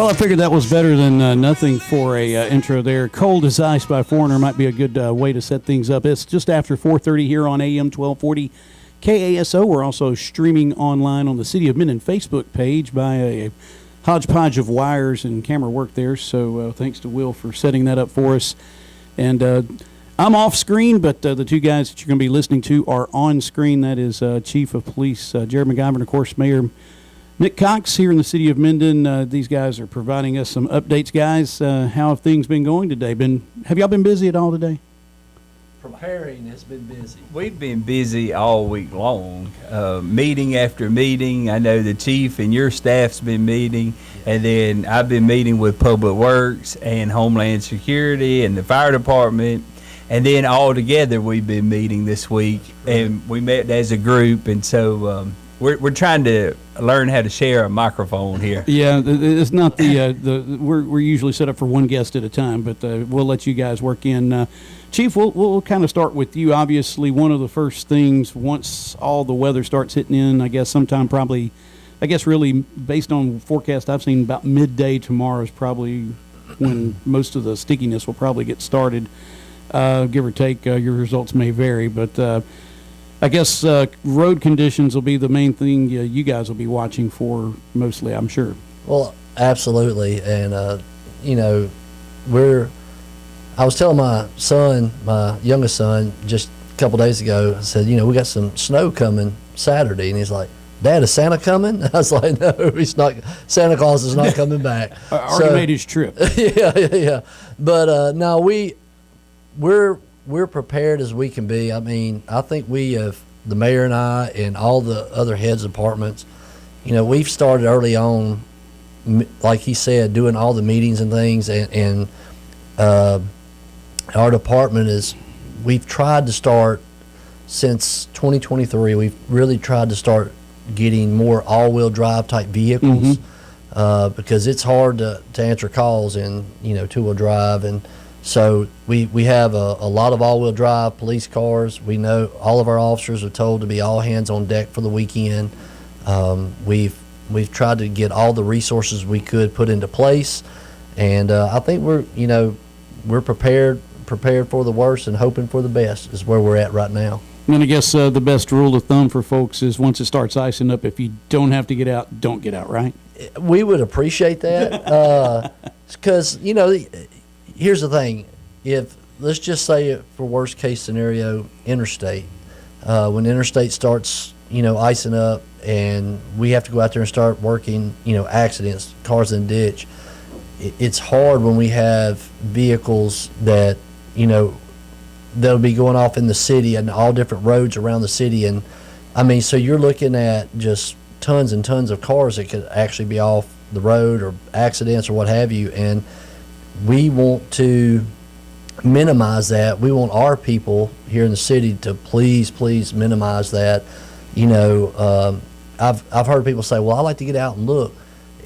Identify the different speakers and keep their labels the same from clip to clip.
Speaker 1: Well, I figured that was better than nothing for a intro there. Cold as Ice by Foreigner might be a good way to set things up. It's just after 4:30 here on AM 1240 KASO. We're also streaming online on the City of Minden Facebook page by a hodgepodge of wires and camera work there. So thanks to Will for setting that up for us. And I'm off screen, but the two guys that you're going to be listening to are on screen. That is Chief of Police Jared McGivern, of course, Mayor Nick Cox here in the City of Minden. These guys are providing us some updates, guys. How have things been going today? Have y'all been busy at all today?
Speaker 2: Preparing has been busy.
Speaker 3: We've been busy all week long, meeting after meeting. I know the chief and your staff's been meeting, and then I've been meeting with Public Works and Homeland Security and the fire department, and then all together we've been meeting this week, and we met as a group, and so we're trying to learn how to share a microphone here.
Speaker 1: Yeah, it's not we're usually set up for one guest at a time, but we'll let you guys work in. Chief, we'll kind of start with you. Obviously, one of the first things once all the weather starts hitting in, I guess sometime probably, really based on forecast I've seen, about midday tomorrow is probably when most of the stickiness will probably get started. Give or take, your results may vary, but I guess road conditions will be the main thing you guys will be watching for mostly, I'm sure.
Speaker 2: Well, absolutely. And, I was telling my son, my youngest son, just a couple days ago, I said, we got some snow coming Saturday. And he's like, Dad, is Santa coming? I was like, no, he's not. Santa Claus is not coming back.
Speaker 1: Already made his trip.
Speaker 2: Yeah. But no, we're prepared as we can be. I mean, I think we have, the mayor and I and all the other heads of departments, we've started early on, like he said, doing all the meetings and things. And our department we've tried to start, since 2023, we've really tried to start getting more all-wheel drive type vehicles, because it's hard to answer calls in, two-wheel drive. And so we have a lot of all-wheel drive police cars. We know all of our officers are told to be all hands on deck for the weekend. We've tried to get all the resources we could put into place, and I think we're prepared for the worst and hoping for the best is where we're at right now.
Speaker 1: And I guess the best rule of thumb for folks is once it starts icing up, if you don't have to get out, don't get out, right?
Speaker 2: We would appreciate that, because here's the thing. If, let's just say for worst case scenario, interstate, when interstate starts, icing up and we have to go out there and start working, accidents, cars in the ditch, it's hard when we have vehicles that, that'll be going off in the city and all different roads around the city. And I mean, so you're looking at just tons and tons of cars that could actually be off the road or accidents or what have you. And we want to minimize that. We want our people here in the city to please minimize that. I've heard people say, well, I like to get out and look.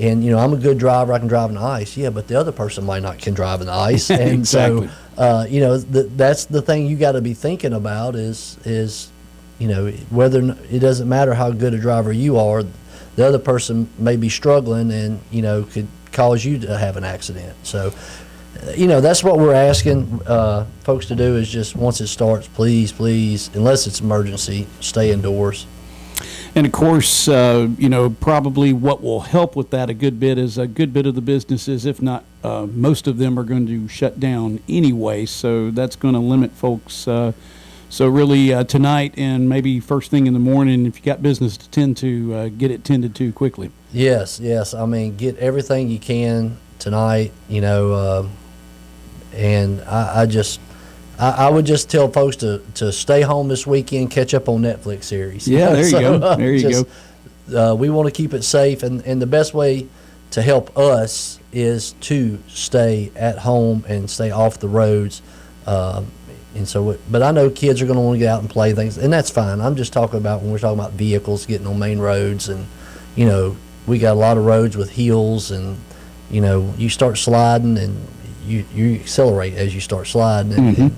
Speaker 2: And, I'm a good driver. I can drive in the ice. Yeah, but the other person might not can drive in the ice. And
Speaker 1: exactly.
Speaker 2: So, that's the thing you got to be thinking about is whether it doesn't matter how good a driver you are, the other person may be struggling and, could cause you to have an accident. So, that's what we're asking folks to do is just once it starts, please, unless it's emergency, stay indoors.
Speaker 1: And of course, probably what will help with that a good bit is a good bit of the businesses, if not most of them, are going to shut down anyway. So that's going to limit folks. So really tonight and maybe first thing in the morning, if you got business to tend to, get it tended to quickly.
Speaker 2: Yes. I mean, get everything you can tonight, and I would just tell folks to stay home this weekend, catch up on Netflix series.
Speaker 1: Yeah, there you go. There you
Speaker 2: go. We want to keep it safe, and the best way to help us is to stay at home and stay off the roads. But I know kids are going to want to get out and play things, and that's fine. I'm just talking about when we're talking about vehicles getting on main roads, and we got a lot of roads with hills, and you start sliding and you accelerate as you start sliding, and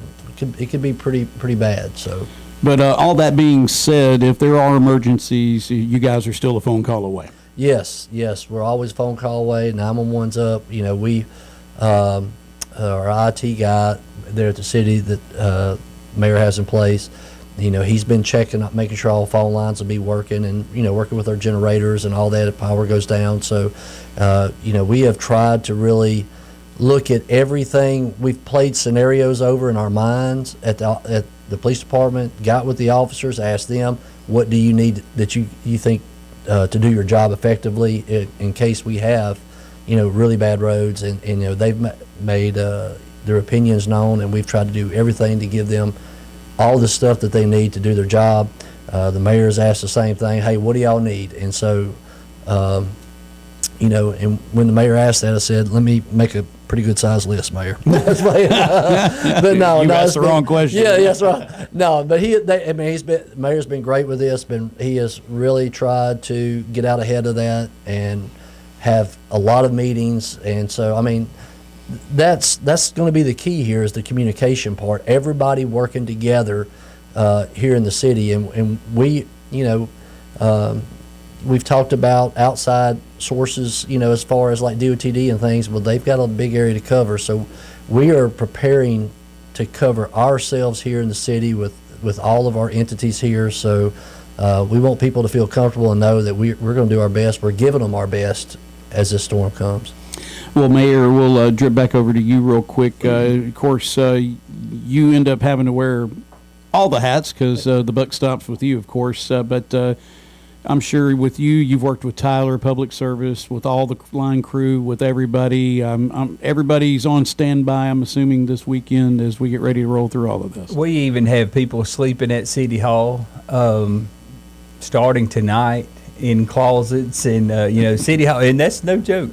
Speaker 2: it could be pretty bad. So,
Speaker 1: but all that being said, if there are emergencies, you guys are still a phone call away.
Speaker 2: Yes, we're always a phone call away. 911's up. You know, our IT guy there at the city that mayor has in place, you know, he's been checking up, making sure all phone lines will be working, and you know, working with our generators and all that if power goes down. So, you know, we have tried to really look at everything. We've played scenarios over in our minds at the police department, got with the officers, asked them, what do you need that you think to do your job effectively in case we have, you know, really bad roads, and you know, they've made their opinions known, and we've tried to do everything to give them all the stuff that they need to do their job. The mayor's asked the same thing, hey, what do y'all need? And so, you know, and when the mayor asked that, I said, let me make a pretty good sized list, Mayor. But no,
Speaker 1: You asked the wrong question.
Speaker 2: Yeah, that's right. No, but mayor's been great with this. He has really tried to get out ahead of that and have a lot of meetings. And so, I mean, that's going to be the key here, is the communication part. Everybody working together here in the city, and we, you know, we've talked about outside sources, you know, as far as like DOTD and things. Well, they've got a big area to cover, so we are preparing to cover ourselves here in the city with all of our entities here. So we want people to feel comfortable and know that we're going to do our best. We're giving them our best as this storm comes.
Speaker 1: Well, Mayor, we'll drip back over to you real quick. Of course, you end up having to wear all the hats because the buck stops with you, of course. But I'm sure with you, you've worked with Tyler Public Service, with all the line crew, with everybody. Everybody's on standby, I'm assuming, this weekend as we get ready to roll through all of this.
Speaker 3: We even have people sleeping at City Hall starting tonight in closets, and you know, City Hall, and that's no joke.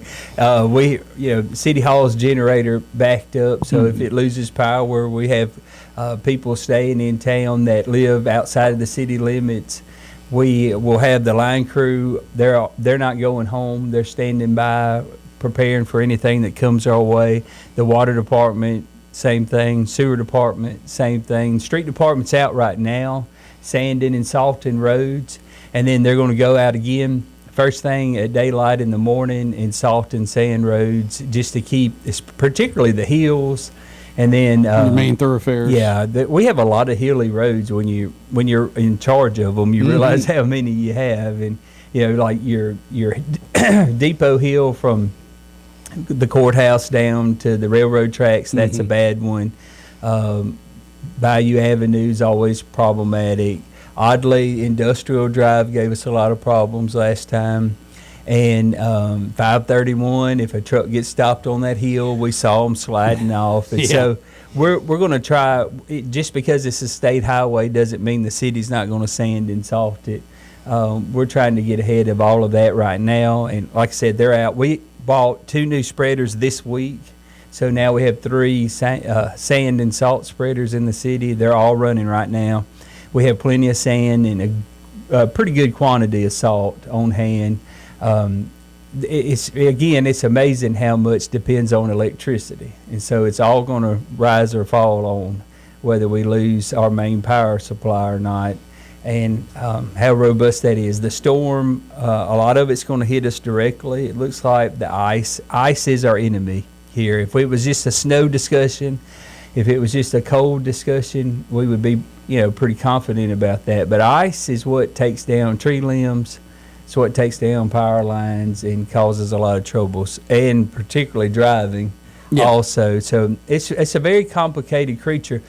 Speaker 3: City Hall's generator backed up, so if it loses power, we have people staying in town that live outside of the city limits. We will have the line crew. They're not going home. They're standing by, preparing for anything that comes our way. The water department, same thing. Sewer department, same thing. Street department's out right now, sanding and salting roads. And then they're going to go out again first thing at daylight in the morning and salt and sand roads, just to keep, particularly the hills, and then
Speaker 1: the main thoroughfares.
Speaker 3: Yeah, we have a lot of hilly roads. When you're in charge of them, you realize how many you have, and you know, like your Depot Hill from the courthouse down to the railroad tracks. That's a bad one. Bayou Avenue's always problematic. Oddly, Industrial Drive gave us a lot of problems last time. And 531, if a truck gets stopped on that hill, we saw them sliding off. And so we're going to try, just because it's a state highway doesn't mean the city's not going to sand and salt it. We're trying to get ahead of all of that right now. And like I said, they're out. We bought 2 new spreaders this week. So now we have 3 sand and salt spreaders in the city. They're all running right now. We have plenty of sand and a pretty good quantity of salt on hand. It's amazing how much depends on electricity, and so it's all going to rise or fall on whether we lose our main power supply or not, and how robust that is. The storm, a lot of it's going to hit us directly. It looks like the ice is our enemy here. If it was just a snow discussion, if it was just a cold discussion, we would be, you know, pretty confident about that. But ice is what takes down tree limbs. It's what takes down power lines and causes a lot of troubles, and particularly driving also. So it's a very complicated creature.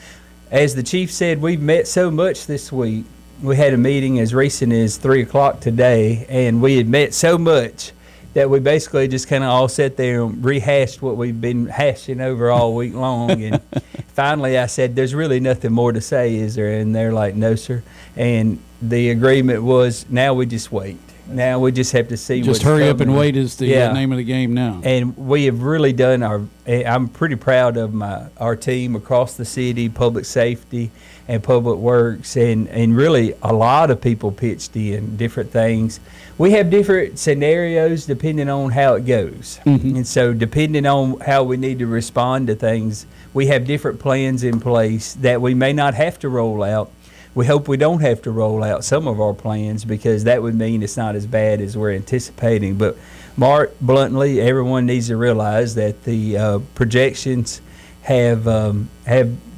Speaker 3: As the chief said, we've met so much this week. We had a meeting as recent as 3 o'clock today, and we had met so much that we basically just kind of all sat there and rehashed what we've been hashing over all week long. And finally I said, there's really nothing more to say, is there? And they're like, no, sir. And the agreement was, now we just wait. Now we just have to see what's
Speaker 1: Just hurry
Speaker 3: coming.
Speaker 1: up and wait is the name of the game now.
Speaker 3: And we have really done I'm pretty proud of our team across the city, public safety and public works, and really a lot of people pitched in different things. We have different scenarios depending on how it goes. And so depending on how we need to respond to things, we have different plans in place that we may not have to roll out. we hope we don't have to roll out some of our plans, because that would mean it's not as bad as we're anticipating. But Mark, bluntly, everyone needs to realize that the projections have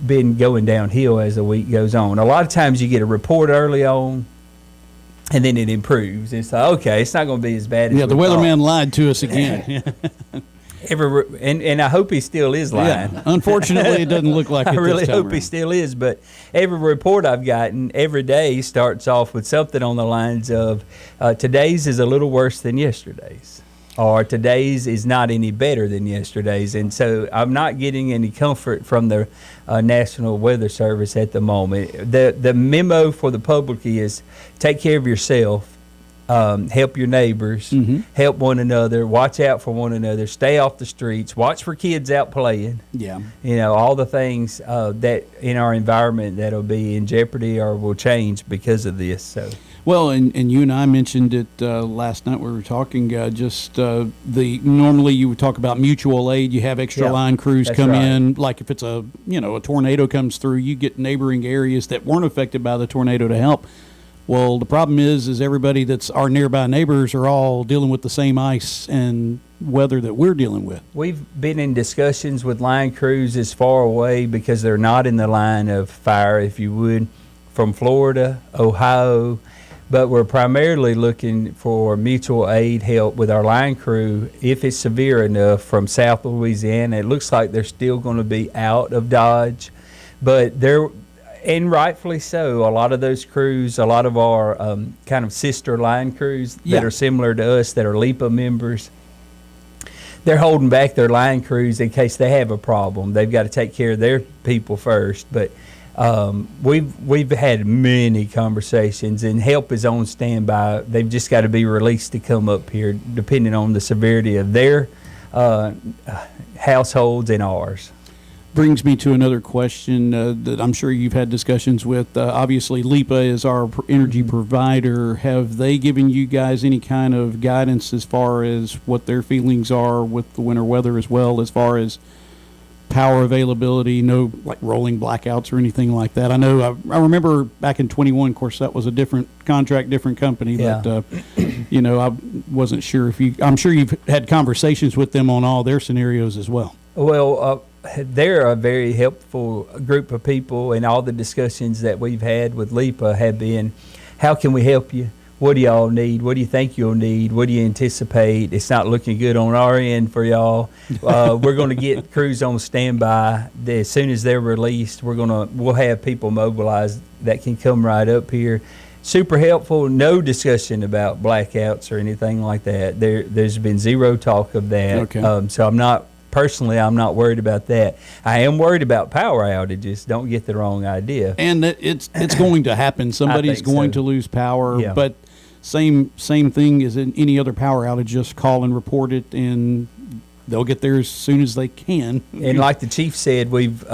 Speaker 3: been going downhill as the week goes on. A lot of times you get a report early on, and then it improves. It's like, okay, it's not going to be as bad as
Speaker 1: Yeah, the
Speaker 3: we thought.
Speaker 1: weatherman lied to us again.
Speaker 3: And I hope he still is lying.
Speaker 1: Yeah. Unfortunately, it doesn't look like it
Speaker 3: I really
Speaker 1: this time
Speaker 3: hope he
Speaker 1: around.
Speaker 3: still is, but every report I've gotten every day starts off with something on the lines of today's is a little worse than yesterday's, or today's is not any better than yesterday's. And so I'm not getting any comfort from the National Weather Service at the moment. The memo for the public is take care of yourself. Help your neighbors, help one another, watch out for one another, stay off the streets, watch for kids out playing.
Speaker 1: Yeah.
Speaker 3: You know, all the things that in our environment that'll be in jeopardy or will change because of this. So,
Speaker 1: Well, and you and I mentioned it last night. We were talking normally you would talk about mutual aid. You have extra
Speaker 3: Yeah,
Speaker 1: line crews
Speaker 3: that's
Speaker 1: come
Speaker 3: right.
Speaker 1: in. Like if it's a tornado comes through, you get neighboring areas that weren't affected by the tornado to help. Well, the problem is everybody that's our nearby neighbors are all dealing with the same ice and weather that we're dealing with.
Speaker 3: we've been in discussions with line crews as far away because they're not in the line of fire, if you would, from Florida, Ohio, but we're primarily looking for mutual aid help with our line crew if it's severe enough from South Louisiana. It looks like they're still going to be out of Dodge, but they're, and rightfully so, a lot of those crews, a lot of our kind of sister line crews
Speaker 1: Yeah.
Speaker 3: that are similar to us, that are LEPA members, they're holding back their line crews in case they have a problem. They've got to take care of their people first. But we've had many conversations, and help is on standby. They've just got to be released to come up here, depending on the severity of their households and ours.
Speaker 1: Brings me to another question that I'm sure you've had discussions with. Obviously, LEPA is our energy provider. Have they given you guys any kind of guidance as far as what their feelings are with the winter weather as well, as far as power availability, no like rolling blackouts or anything like that? I know I remember back in 21, of course, that was a different contract, different company,
Speaker 3: Yeah.
Speaker 1: but I wasn't sure if I'm sure you've had conversations with them on all their scenarios as well.
Speaker 3: Well, they're a very helpful group of people, and all the discussions that we've had with LEPA have been, how can we help you? What do y'all need? What do you think you'll need? What do you anticipate? It's not looking good on our end for y'all. We're going to get crews on standby. As soon as they're released, we'll have people mobilized that can come right up here. Super helpful. No discussion about blackouts or anything like that. There's been zero talk of that.
Speaker 1: Okay.
Speaker 3: So I'm not worried about that. I am worried about power outages. Don't get the wrong idea.
Speaker 1: And it's going to happen. Somebody's
Speaker 3: think
Speaker 1: going
Speaker 3: so.
Speaker 1: to lose power.
Speaker 3: Yeah.
Speaker 1: But same thing as in any other power outage. Just call and report it, and they'll get there as soon as they can.
Speaker 3: And like the chief said, we've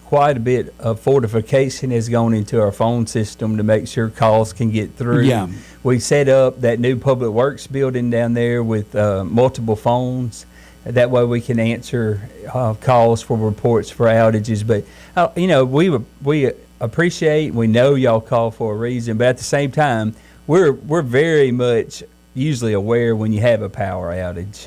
Speaker 3: quite a bit of fortification has gone into our phone system to make sure calls can get through.
Speaker 1: Yeah.
Speaker 3: We set up that new Public Works building down there with multiple phones. That way we can answer calls for reports for outages. But, we appreciate, we know y'all call for a reason, but at the same time, we're very much usually aware when you have a power outage,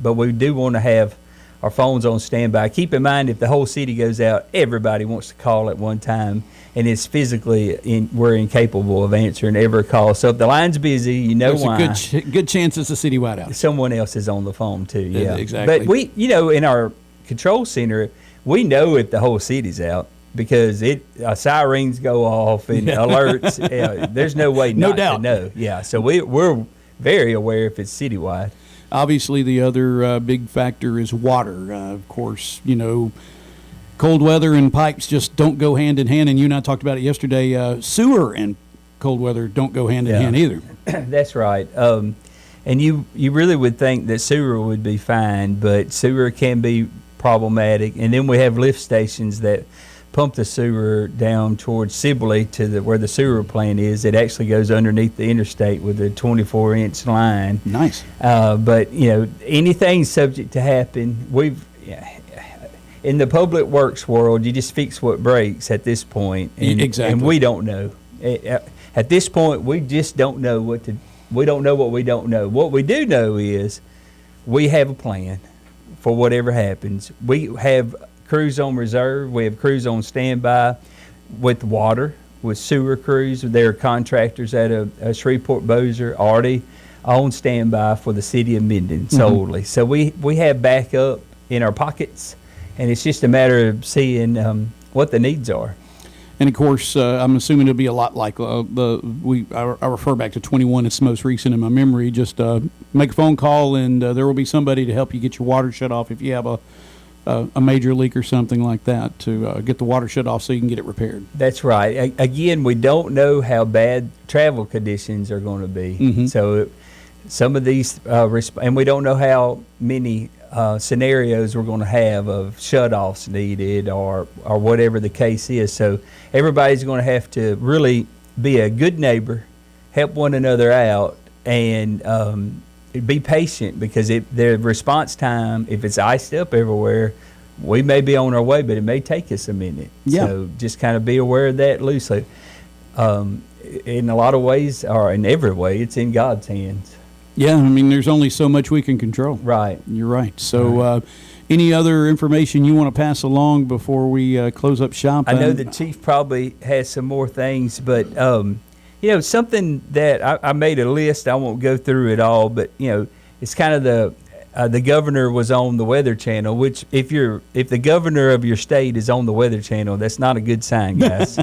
Speaker 3: but we do want to have our phones on standby. Keep in mind, if the whole city goes out, everybody wants to call at one time, and it's we're incapable of answering every call. So if the line's busy, you know
Speaker 1: There's
Speaker 3: why.
Speaker 1: a good chance it's a citywide outage.
Speaker 3: Someone else is on the phone too. Yeah,
Speaker 1: exactly.
Speaker 3: But we, in our control center, we know if the whole city's out because sirens go off and alerts. There's no way
Speaker 1: No
Speaker 3: not
Speaker 1: doubt.
Speaker 3: to know. Yeah, so we're very aware if it's citywide.
Speaker 1: Obviously, the other big factor is water. Of course, cold weather and pipes just don't go hand in hand. And you and I talked about it yesterday. Sewer and cold weather don't go hand in hand either.
Speaker 3: That's right. And you really would think that sewer would be fine, but sewer can be problematic. And then we have lift stations that pump the sewer down towards Sibley to where the sewer plant is. It actually goes underneath the interstate with a 24-inch line.
Speaker 1: Nice.
Speaker 3: But anything's subject to happen. in the public works world, you just fix what breaks at this point. And,
Speaker 1: Exactly.
Speaker 3: And we don't know. At this point, we just don't know we don't know what we don't know. What we do know is we have a plan for whatever happens. We have crews on reserve. We have crews on standby with water, with sewer crews. There are contractors at a Shreveport Bossier already on standby for the city of Minden solely. So we have backup in our pockets, and it's just a matter of seeing what the needs are.
Speaker 1: And of course, I'm assuming it'll be a lot like I refer back to 21. It's the most recent in my memory. Just make a phone call, and there will be somebody to help you get your water shut off if you have a major leak or something like that, to get the water shut off so you can get it repaired.
Speaker 3: That's right. Again, we don't know how bad travel conditions are going to be. So some of these, and we don't know how many scenarios we're going to have of shutoffs needed or whatever the case is. So everybody's going to have to really be a good neighbor, help one another out, and be patient, because the response time, if it's iced up everywhere, we may be on our way, but it may take us a minute.
Speaker 1: Yeah.
Speaker 3: So just kind of be aware of that loosely. In a lot of ways, or in every way, it's in God's hands.
Speaker 1: Yeah, I mean, there's only so much we can control.
Speaker 3: Right.
Speaker 1: You're right. So any other information you want to pass along before we close up shop?
Speaker 3: I know the chief probably has some more things, but something that I made a list. I won't go through it all, but it's kind of the governor was on the Weather Channel. Which if the governor of your state is on the Weather Channel, that's not a good sign, guys.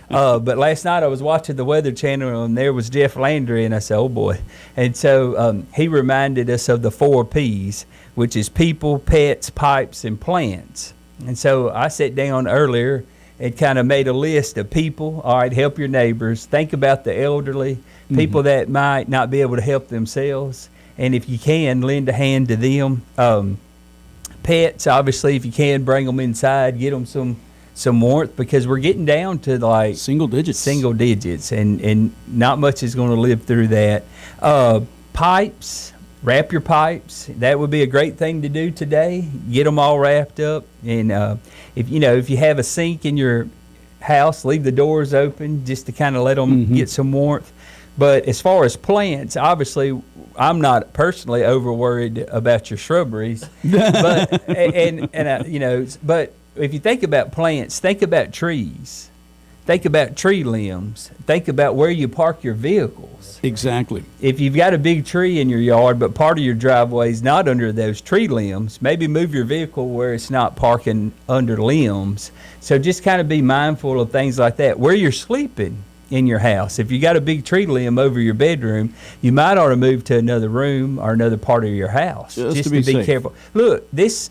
Speaker 3: But last night I was watching the Weather Channel, and there was Jeff Landry, and I said, "Oh boy!" And so he reminded us of the 4 P's, which is people, pets, pipes, and plants. And so I sat down earlier and kind of made a list of people. All right, help your neighbors. Think about the elderly, people that might not be able to help themselves. And if you can, lend a hand to them. Pets, obviously, if you can, bring them inside, get them some warmth, because we're getting down to like
Speaker 1: single digits,
Speaker 3: and not much is going to live through that. Pipes, wrap your pipes. That would be a great thing to do today. Get them all wrapped up, and if you have a sink in your house, leave the doors open just to kind of let them get some warmth. But as far as plants, obviously, I'm not personally over worried about your shrubberies, but but if you think about plants, think about trees, think about tree limbs, think about where you park your vehicles.
Speaker 1: Exactly.
Speaker 3: If you've got a big tree in your yard, but part of your driveway is not under those tree limbs, maybe move your vehicle where it's not parking under limbs. So just kind of be mindful of things like that. Where you're sleeping in your house. If you got a big tree limb over your bedroom, you might ought to move to another room or another part of your house.
Speaker 1: Just to be safe.
Speaker 3: Careful. Look, this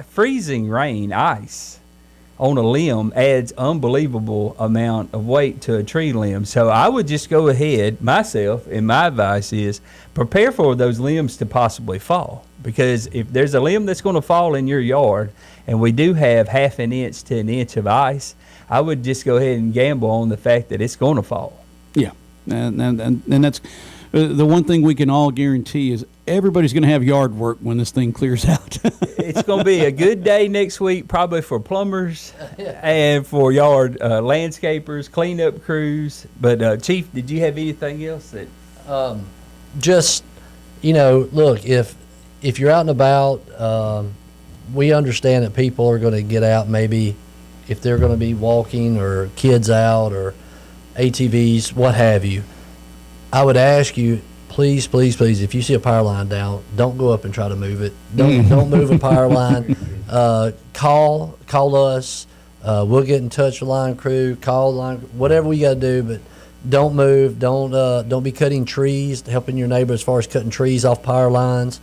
Speaker 3: freezing rain, ice on a limb adds unbelievable amount of weight to a tree limb. So I would just go ahead myself, and my advice is prepare for those limbs to possibly fall. Because if there's a limb that's going to fall in your yard, and we do have 1/2 inch to 1 inch of ice, I would just go ahead and gamble on the fact that it's going to fall.
Speaker 1: Yeah, and that's the one thing we can all guarantee is everybody's going to have yard work when this thing clears out.
Speaker 3: It's going to be a good day next week, probably for plumbers and for yard landscapers, cleanup crews. But Chief, did you have anything else that?
Speaker 2: Just, look, if you're out and about, we understand that people are going to get out, maybe if they're going to be walking or kids out or ATVs, what have you. I would ask you, please, please, please, if you see a power line down, don't go up and try to move it. Don't move a power line. Call us. We'll get in touch with line crew. Call line, whatever we got to do, but don't move. Don't be cutting trees, helping your neighbor as far as cutting trees off power lines.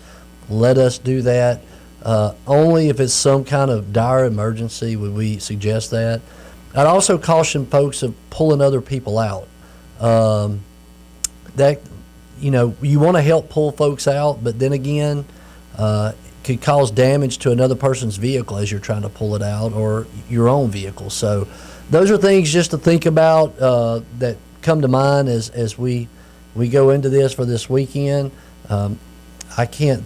Speaker 2: Let us do that. Only if it's some kind of dire emergency would we suggest that. I'd also caution folks of pulling other people out. That you want to help pull folks out, but then again, could cause damage to another person's vehicle as you're trying to pull it out, or your own vehicle. So those are things just to think about that come to mind as we go into this for this weekend. I can't,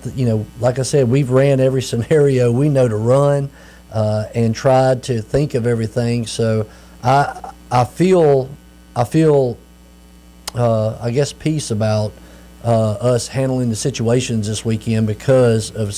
Speaker 2: like I said, we've ran every scenario we know to run. and tried to think of everything. So I feel I guess peace about us handling the situations this weekend because of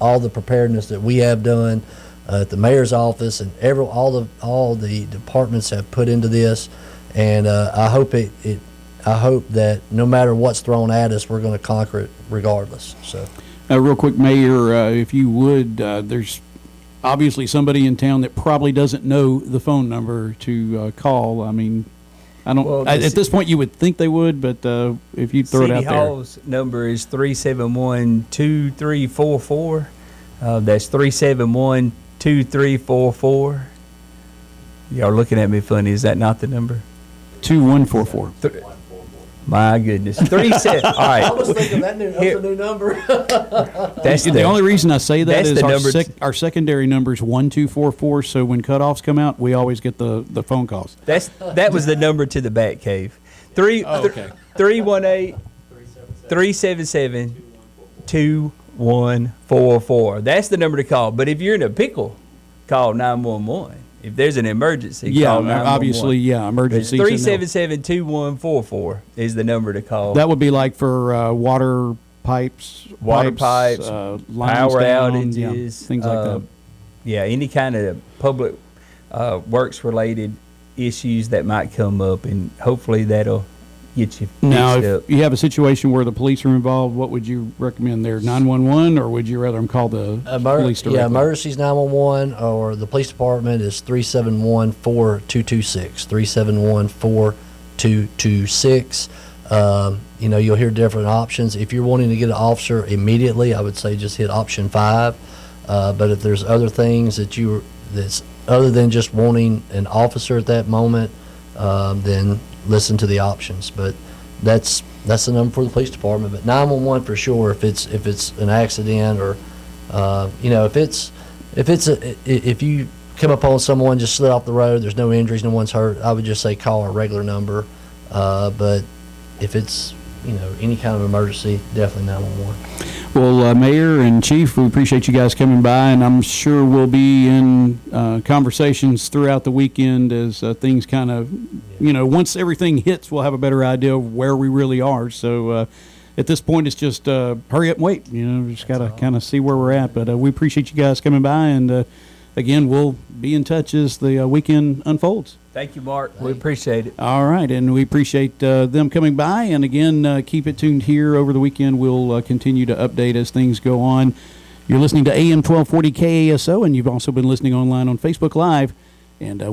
Speaker 2: all the preparedness that we have done at the mayor's office, and all the departments have put into this. And I hope that no matter what's thrown at us, we're going to conquer it regardless. So,
Speaker 1: real quick, Mayor, if you would, there's obviously somebody in town that probably doesn't know the phone number to call. I mean, I don't.
Speaker 3: Well,
Speaker 1: At this point, you would think they would, but if you throw it out
Speaker 3: City Hall's number is 371-2344. That's 371-2344. Y'all looking at me funny. Is that not the number?
Speaker 1: there, 2144.
Speaker 3: My goodness. 37. All
Speaker 2: I
Speaker 3: right.
Speaker 2: was thinking that's a new number.
Speaker 3: That's
Speaker 1: The only reason I say that
Speaker 3: that's
Speaker 1: is
Speaker 3: the number
Speaker 1: our secondary number is 1244. So when cutoffs come out, we always get the phone calls.
Speaker 3: that was the number to the Bat Cave. 318-377-2144. That's the number to call. But if you're in a pickle, call 911. If there's an emergency, call 911.
Speaker 1: Obviously, yeah, emergencies. and they'll-
Speaker 3: 377-2144 is the number to call.
Speaker 1: That would be like for water pipes,
Speaker 3: Water pipes,
Speaker 1: lines
Speaker 3: power
Speaker 1: down,
Speaker 3: outages,
Speaker 1: things like that.
Speaker 3: Yeah, any kind of public works related issues that might come up, and hopefully that'll get you
Speaker 1: Now,
Speaker 3: fixed
Speaker 1: if
Speaker 3: up.
Speaker 1: you have a situation where the police are involved, what would you recommend there? 911, or would you rather them call the police directly?
Speaker 2: Yeah, emergencies 911, or the police department is 371-4226. 371-4226. You'll hear different options. If you're wanting to get an officer immediately, I would say just hit option 5. But if there's other things that's other than just wanting an officer at that moment, then listen to the options. But that's the number for the police department. But 911 for sure if it's an accident, or if you come upon someone just slid off the road, there's no injuries, no one's hurt, I would just say call our regular number. But if it's any kind of emergency, definitely 911.
Speaker 1: Well, Mayor and Chief, we appreciate you guys coming by, and I'm sure we'll be in conversations throughout the weekend as things kind of, once everything hits, we'll have a better idea of where we really are. So at this point, it's just hurry up and wait. We just got to kind of see where we're at. But we appreciate you guys coming by, and again, we'll be in touch as the weekend unfolds.
Speaker 3: Thank you, Mark. We appreciate it.
Speaker 1: All right, and we appreciate them coming by. And again, keep it tuned here over the weekend. We'll continue to update as things go on. You're listening to AM 1240 KASO, and you've also been listening online on Facebook Live. And we'll